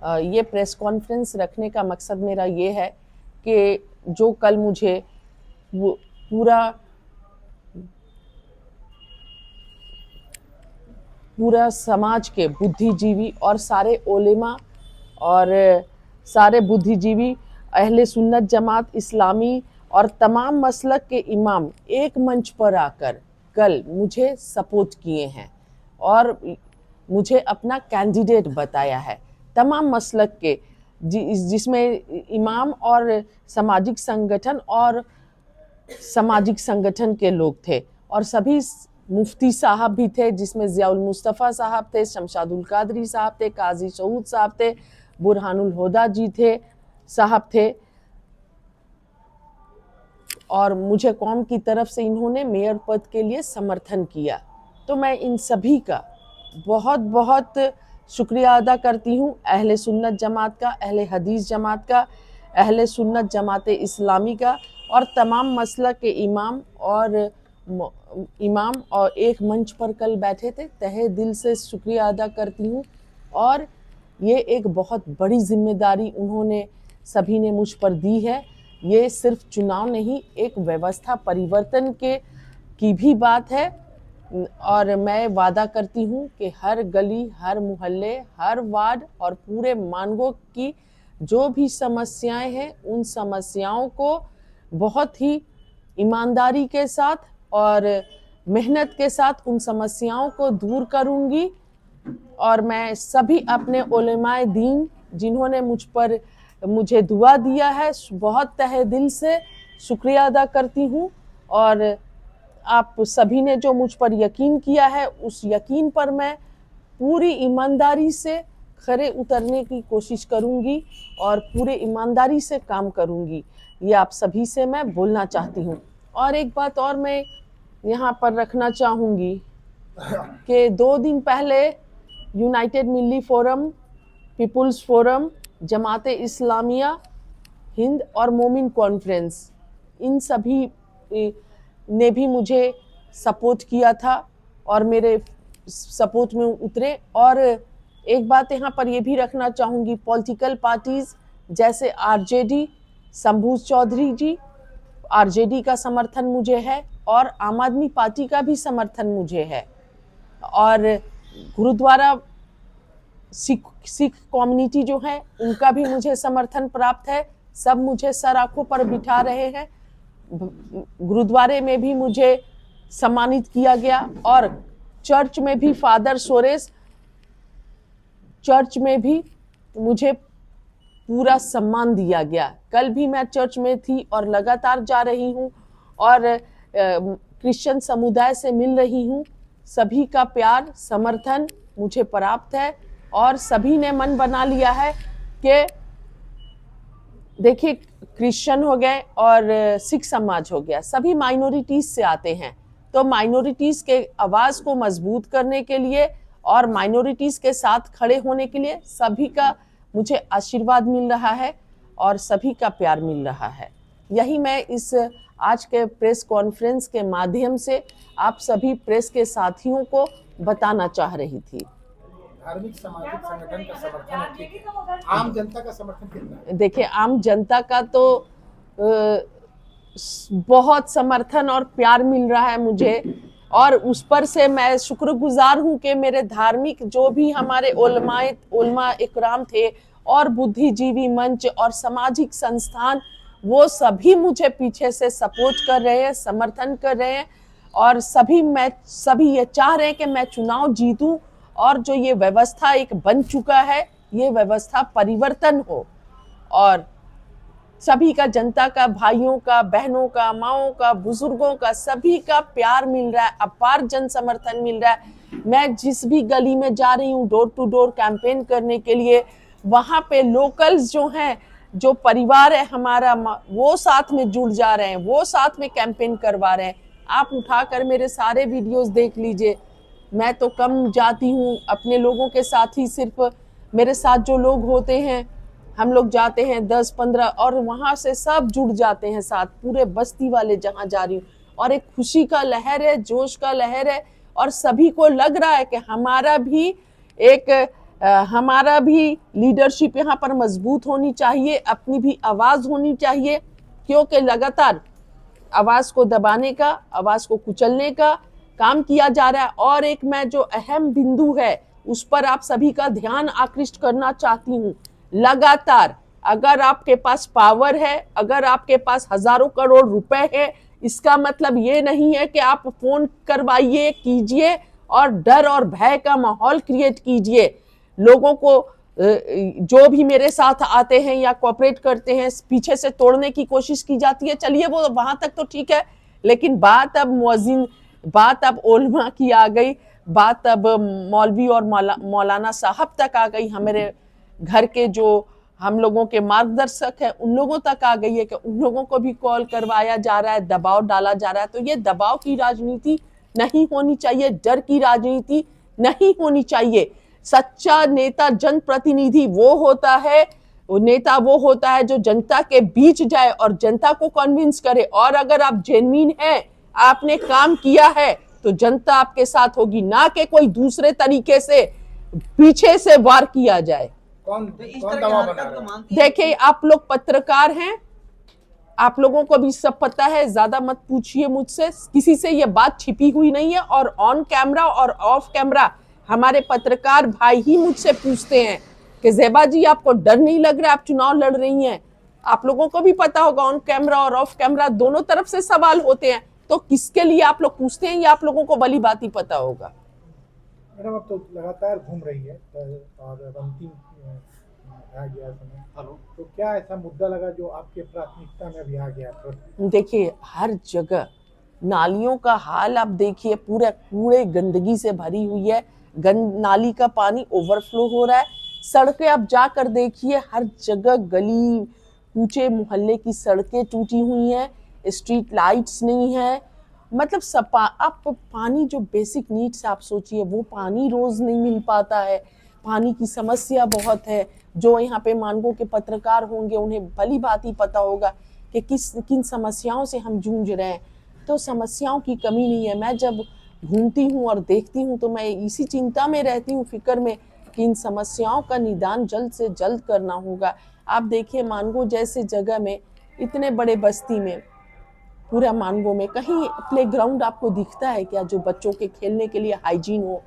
ये press conference रखने का मकसद मेरा ये है कि जो कल मुझे वो पूरा समाज के बुद्धिजीवी और सारे उलेमा और सारे बुद्धिजीवी अहले सुन्नत जमात इस्लामी और तमाम मसलक के इमाम एक मंच पर आकर कल मुझे सपोर्ट किए हैं और मुझे अपना कैंडिडेट बताया है। तमाम मसलक के जिसमें इमाम और सामाजिक संगठन के लोग थे और सभी मुफ्ती साहब भी थे, जिसमें ज़ियाउल मुस्तफ़ा साहब थे, शमशादुल कादरी साहब थे, काजी सऊद साहब थे, बुरहानुल हुदा जी साहब थे और मुझे कौम की तरफ से इन्होंने मेयर पद के लिए समर्थन किया। तो मैं इन सभी का बहुत बहुत शुक्रिया अदा करती हूँ, अहले सुन्नत जमात का, अहले हदीस जमात का, अहले सुन्नत जमात इस्लामी का और तमाम मसलक के इमाम और एक मंच पर कल बैठे थे। तहे दिल से शुक्रिया अदा करती हूँ और ये एक बहुत बड़ी जिम्मेदारी उन्होंने सभी ने मुझ पर दी है। ये सिर्फ चुनाव नहीं, एक व्यवस्था परिवर्तन की भी बात है और मैं वादा करती हूँ कि हर गली, हर मोहल्ले, हर वार्ड और पूरे मानगो की जो भी समस्याएं हैं, उन समस्याओं को बहुत ही ईमानदारी के साथ और मेहनत के साथ उन समस्याओं को दूर करूँगी। और मैं सभी अपने उलेमाए दीन जिन्होंने मुझे दुआ दिया है, बहुत तहे दिल से शुक्रिया अदा करती हूँ और आप सभी ने जो मुझ पर यकीन किया है, उस यकीन पर मैं पूरी ईमानदारी से खरे उतरने की कोशिश करूँगी और पूरे ईमानदारी से काम करूँगी। ये आप सभी से मैं बोलना चाहती हूँ। और एक बात और मैं यहाँ पर रखना चाहूँगी कि 2 दिन पहले यूनाइटेड मिल्ली फोरम, पीपुल्स फोरम, जमात इस्लामिया हिंद और मोमिन कॉन्फ्रेंस, इन सभी ने भी मुझे सपोर्ट किया था और मेरे सपोर्ट में उतरे। और एक बात यहाँ पर ये भी रखना चाहूँगी, पॉलिटिकल पार्टीज़ जैसे आरजेडी, शंभू चौधरी जी, आरजेडी का समर्थन मुझे है और आम आदमी पार्टी का भी समर्थन मुझे है और गुरुद्वारा सिख कम्युनिटी जो है उनका भी मुझे समर्थन प्राप्त है। सब मुझे सर आंखों पर बिठा रहे हैं। गुरुद्वारे में भी मुझे सम्मानित किया गया और चर्च में भी फादर सोरेस चर्च में भी मुझे पूरा सम्मान दिया गया। कल भी मैं चर्च में थी और लगातार जा रही हूँ और क्रिश्चियन समुदाय से मिल रही हूँ। सभी का प्यार, समर्थन मुझे प्राप्त है और सभी ने मन बना लिया है कि देखिए, क्रिश्चियन हो गए और सिख समाज हो गया, सभी माइनॉरिटीज से आते हैं। तो माइनॉरिटीज के आवाज को मजबूत करने के लिए और माइनॉरिटीज के साथ खड़े होने के लिए सभी का मुझे आशीर्वाद मिल रहा है और सभी का प्यार मिल रहा है। यही मैं इस आज के प्रेस कॉन्फ्रेंस के माध्यम से आप सभी प्रेस के साथियों को बताना चाह रही थी। धार्मिक सामाजिक संगठन का समर्थन है, ठीक है, आम जनता का समर्थन कितना है? देखिए, आम जनता का तो बहुत समर्थन और प्यार मिल रहा है मुझे और उस पर से मैं शुक्रगुजार हूँ कि मेरे धार्मिक जो भी हमारे उलमा इकराम थे और बुद्धिजीवी मंच और सामाजिक संस्थान, वो सभी मुझे पीछे से सपोर्ट कर रहे हैं, समर्थन कर रहे हैं और सभी ये चाह रहे हैं कि मैं चुनाव जीतूं और जो ये व्यवस्था एक बन चुका है, ये व्यवस्था परिवर्तन हो और सभी का, जनता का, भाइयों का, बहनों का, माओं का, बुजुर्गों का, सभी का प्यार मिल रहा है, अपार जन समर्थन मिल रहा है। मैं जिस भी गली में जा रही हूँ डोर टू डोर कैंपेन करने के लिए, वहाँ पे लोकल्स जो हैं, जो परिवार है हमारा, वो साथ में जुड़ जा रहे हैं, वो साथ में कैंपेन करवा रहे हैं। आप उठाकर मेरे सारे वीडियोस देख लीजिए। मैं तो कम जाती हूँ अपने लोगों के साथ ही, सिर्फ मेरे साथ जो लोग होते हैं, हम लोग जाते हैं 10-15 और वहाँ से सब जुड़ जाते हैं साथ, पूरे बस्ती वाले जहाँ जा रही हूँ और एक खुशी का लहर है, जोश का लहर है और सभी को लग रहा है कि हमारा भी एक हमारा भी लीडरशिप यहाँ पर मजबूत होनी चाहिए, अपनी भी आवाज़ होनी चाहिए, क्योंकि लगातार आवाज़ को दबाने का, आवाज़ को कुचलने का काम किया जा रहा है। और एक मैं जो अहम बिंदु है उस पर आप सभी का ध्यान आकृष्ट करना चाहती हूँ। लगातार अगर आपके पास पावर है, अगर आपके पास हजारों करोड़ रुपए है, इसका मतलब ये नहीं है कि आप फोन करवाइए, कीजिए और डर और भय का माहौल क्रिएट कीजिए। लोगों को जो भी मेरे साथ आते हैं या कोऑपरेट करते हैं, पीछे से तोड़ने की कोशिश की जाती है। चलिए वो वहां तक तो ठीक है, लेकिन बात अब मुअज्जिन, बात अब उलमा की आ गई, बात अब मौलवी और मौलाना साहब तक आ गई, हमारे घर के जो हम लोगों के मार्गदर्शक हैं उन लोगों तक आ गई है कि उन लोगों को भी कॉल करवाया जा रहा है, दबाव डाला जा रहा है। तो ये दबाव की राजनीति नहीं होनी चाहिए, डर की राजनीति नहीं होनी चाहिए। सच्चा नेता जनप्रतिनिधि वो होता है, नेता वो होता है जो जनता के बीच जाए और जनता को कन्विंस करे। और अगर आप जेन्युइन हैं, आपने काम किया है, तो जनता आपके साथ होगी, ना कि कोई दूसरे तरीके से पीछे से वार किया जाए। कौन दबाव बना रहा है? देखिए, आप लोग पत्रकार हैं, आप लोगों को भी सब पता है, ज्यादा मत पूछिए मुझसे, किसी से ये बात छिपी हुई नहीं है। और ऑन कैमरा और ऑफ कैमरा हमारे पत्रकार भाई ही मुझसे पूछते हैं कि ज़ेबा जी आपको डर नहीं लग रहा, आप चुनाव लड़ रही हैं। आप लोगों को भी पता होगा ऑन कैमरा और ऑफ कैमरा दोनों तरफ से सवाल होते हैं, तो किसके लिए आप लोग पूछते हैं ये आप लोगों को भली बात ही पता होगा। मैडम अब तो लगातार घूम रही है और अंतिम आ गया समय, तो क्या ऐसा मुद्दा लगा जो आपके प्राथमिकता में भी आ गया? देखिए, हर जगह नालियों का हाल आप देखिए, पूरे कूड़े गंदगी से भरी हुई है, नाली का पानी ओवरफ्लो हो रहा है। सड़कें आप जाकर देखिए, हर जगह गली कूचे मोहल्ले की सड़कें टूटी हुई हैं, स्ट्रीट लाइट्स नहीं है। मतलब आप पानी जो बेसिक नीड्स आप सोचिए, वो पानी रोज नहीं मिल पाता है, पानी की समस्या बहुत है। जो यहाँ पे मानगो के पत्रकार होंगे उन्हें भली बात ही पता होगा कि किन समस्याओं से हम जूझ रहे हैं। तो समस्याओं की कमी नहीं है। मैं जब घूमती हूँ और देखती हूँ तो मैं इसी चिंता में रहती हूँ, फिक्र में, कि इन समस्याओं का निदान जल्द से जल्द करना होगा। आप देखिए, मानगो जैसे जगह में, इतने बड़े बस्ती में, पूरा मानगो में कहीं प्लेग्राउंड आपको दिखता है क्या जो बच्चों के खेलने के लिए हाइजीन हो,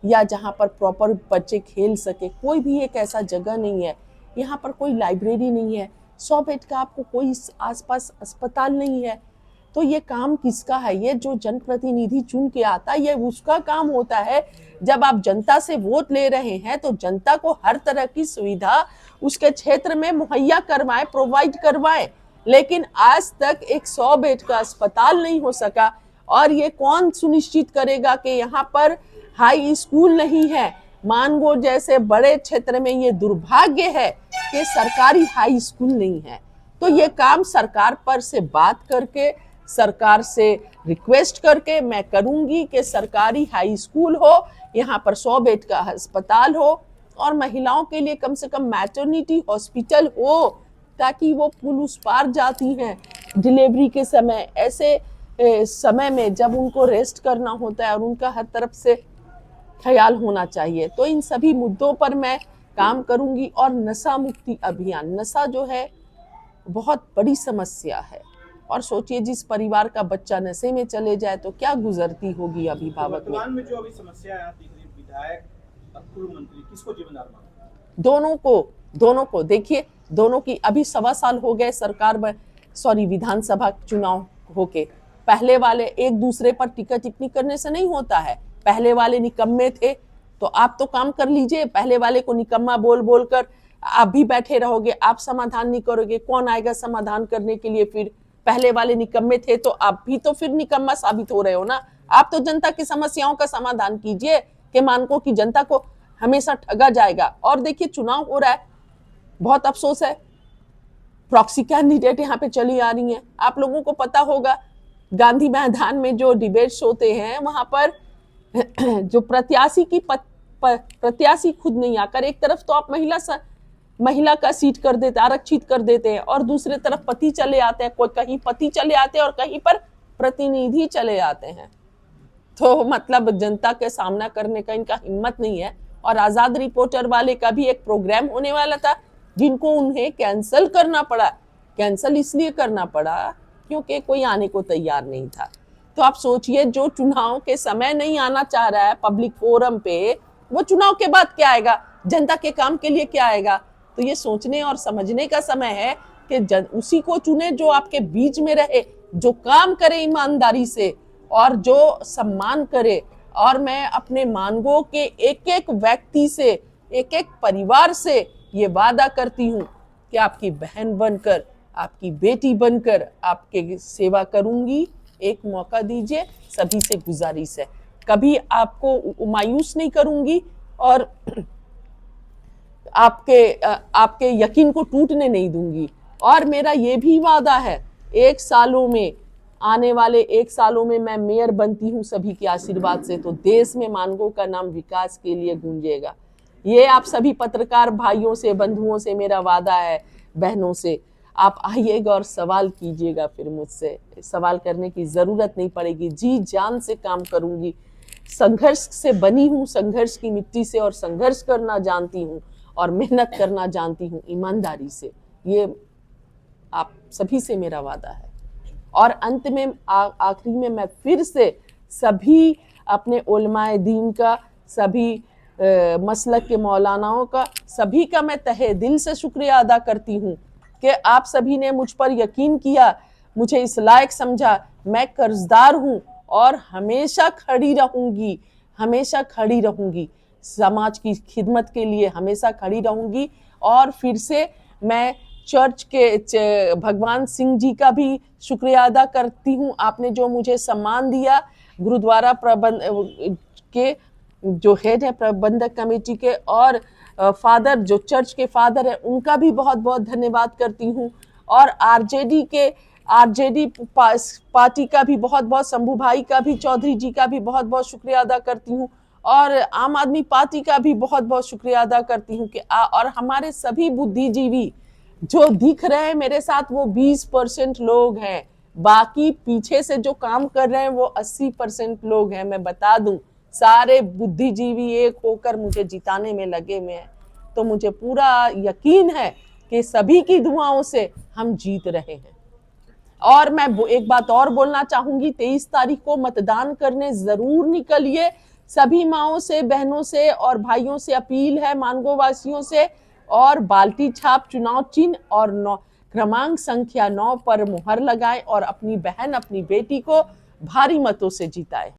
या जहाँ पर प्रॉपर बच्चे खेल सके? कोई भी एक ऐसा जगह नहीं है। यहाँ पर कोई लाइब्रेरी नहीं है, 100 बेड का आपको कोई आसपास अस्पताल नहीं है। तो ये काम किसका है? ये जो जनप्रतिनिधि चुन के आता है, ये उसका काम होता है। जब आप जनता से वोट ले रहे हैं तो जनता को हर तरह की सुविधा उसके क्षेत्र में मुहैया करवाएं, प्रोवाइड करवाएं। लेकिन आज तक एक 100 बेड का अस्पताल नहीं हो सका। और ये कौन सुनिश्चित करेगा कि यहाँ पर हाई स्कूल नहीं है? मानगो जैसे बड़े क्षेत्र में ये दुर्भाग्य है कि सरकारी हाई स्कूल नहीं है। तो ये काम सरकार पर से बात करके, सरकार से रिक्वेस्ट करके मैं करूंगी कि सरकारी हाई स्कूल हो, यहाँ पर 100 बेड का अस्पताल हो, और महिलाओं के लिए कम से कम मैटरनिटी हॉस्पिटल हो, ताकि वो पुल उस पार जाती हैं डिलीवरी के समय, ऐसे समय में जब उनको रेस्ट करना होता है और उनका हर तरफ से ख्याल होना चाहिए। तो इन सभी मुद्दों पर मैं काम करूंगी। और नशा मुक्ति अभियान, नशा जो है बहुत बड़ी समस्या है। और सोचिए, जिस परिवार का बच्चा नशे में चले जाए तो क्या गुजरती होगी अभिभावक में। वर्तमान में जो अभी समस्या है, विधायक और पूर्व मंत्री, किसको जिम्मेदार मानते हैं? दोनों को देखिए, दोनों की अभी 1.25 साल हो गए सरकार में, विधानसभा चुनाव होके। पहले वाले एक दूसरे पर टिक्का टिप्पणी करने से नहीं होता है। पहले वाले निकम्मे थे तो आप तो काम कर लीजिए। पहले वाले को निकम्मा बोल बोल कर आप भी बैठे रहोगे, आप समाधान नहीं करोगे, कौन आएगा समाधान करने के लिए? फिर पहले वाले निकम्मे थे तो आप भी तो फिर निकम्मा साबित हो रहे हो ना। आप तो जनता की समस्याओं का समाधान कीजिए कि मानको की जनता को हमेशा ठगा जाएगा। और देखिए, चुनाव हो रहा है, बहुत अफसोस है, प्रॉक्सी कैंडिडेट यहाँ पे चली आ रही हैं। आप लोगों को पता होगा, गांधी मैदान में जो डिबेट्स होते हैं वहां पर जो प्रत्याशी खुद नहीं आकर, एक तरफ तो आप महिला का सीट कर देते, आरक्षित कर देते हैं, और दूसरे तरफ पति चले आते हैं, कोई कहीं पति चले आते हैं और कहीं पर प्रतिनिधि चले आते हैं। तो मतलब जनता के सामना करने का इनका हिम्मत नहीं है। और आजाद रिपोर्टर वाले का भी एक प्रोग्राम होने वाला था, जिनको उन्हें कैंसिल करना पड़ा। कैंसिल इसलिए करना पड़ा क्योंकि कोई आने को तैयार नहीं था। तो आप सोचिए, जो चुनाव के समय नहीं आना चाह रहा है पब्लिक फोरम पे, वो चुनाव के बाद क्या आएगा, जनता के काम के लिए क्या आएगा। तो ये सोचने और समझने का समय है कि उसी को चुने जो आपके बीच में रहे, जो काम करे ईमानदारी से और जो सम्मान करे। और मैं अपने मानगो के एक एक व्यक्ति से, एक एक परिवार से ये वादा करती हूँ कि आपकी बहन बनकर, आपकी बेटी बनकर आपके सेवा करूंगी। एक मौका दीजिए, सभी से गुजारिश है, कभी आपको मायूस नहीं करूंगी और आपके यकीन को टूटने नहीं दूंगी। और मेरा ये भी वादा है, आने वाले 1 सालों में मैं मेयर बनती हूँ सभी के आशीर्वाद से, तो देश में मानगो का नाम विकास के लिए गूंजेगा। ये आप सभी पत्रकार भाइयों से, बंधुओं से मेरा वादा है, बहनों से। आप आइएगा और सवाल कीजिएगा, फिर मुझसे सवाल करने की जरूरत नहीं पड़ेगी। जी जान से काम करूंगी, संघर्ष से बनी हूँ, संघर्ष की मिट्टी से, और संघर्ष करना जानती हूँ और मेहनत करना जानती हूँ ईमानदारी से। ये आप सभी से मेरा वादा है। और अंत में आखिरी में मैं फिर से सभी अपने उलमाए दीन का, सभी मसलक के मौलानाओं का, सभी का मैं तहे दिल से शुक्रिया अदा करती हूँ कि आप सभी ने मुझ पर यकीन किया, मुझे इस लायक समझा। मैं कर्जदार हूँ और हमेशा खड़ी रहूँगी, हमेशा खड़ी रहूँगी, समाज की खिदमत के लिए हमेशा खड़ी रहूँगी। और फिर से मैं चर्च के भगवान सिंह जी का भी शुक्रिया अदा करती हूँ। आपने जो मुझे सम्मान दिया, गुरुद्वारा प्रबंध के जो हेड है प्रबंधक कमेटी के, और फादर जो चर्च के फादर है, उनका भी बहुत बहुत धन्यवाद करती हूँ। और आरजेडी पार्टी का भी बहुत बहुत, शंभू भाई का भी, चौधरी जी का भी बहुत बहुत शुक्रिया अदा करती हूँ। और आम आदमी पार्टी का भी बहुत बहुत शुक्रिया अदा करती हूँ कि और हमारे सभी बुद्धिजीवी जो दिख रहे हैं मेरे साथ, वो 20% लोग हैं, बाकी पीछे से जो काम कर रहे हैं वो 80% लोग हैं। मैं बता दूं, सारे बुद्धिजीवी एक होकर मुझे जिताने में लगे हुए हैं। तो मुझे पूरा यकीन है कि सभी की दुआओं से हम जीत रहे हैं। और मैं एक बात और बोलना चाहूंगी, 23 तारीख को मतदान करने जरूर निकलिए। सभी माओं से, बहनों से और भाइयों से अपील है, मानगो वासियों से, और बाल्टी छाप चुनाव चिन्ह और क्रमांक संख्या 9 पर मुहर लगाएं और अपनी बहन, अपनी बेटी को भारी मतों से जिताएं।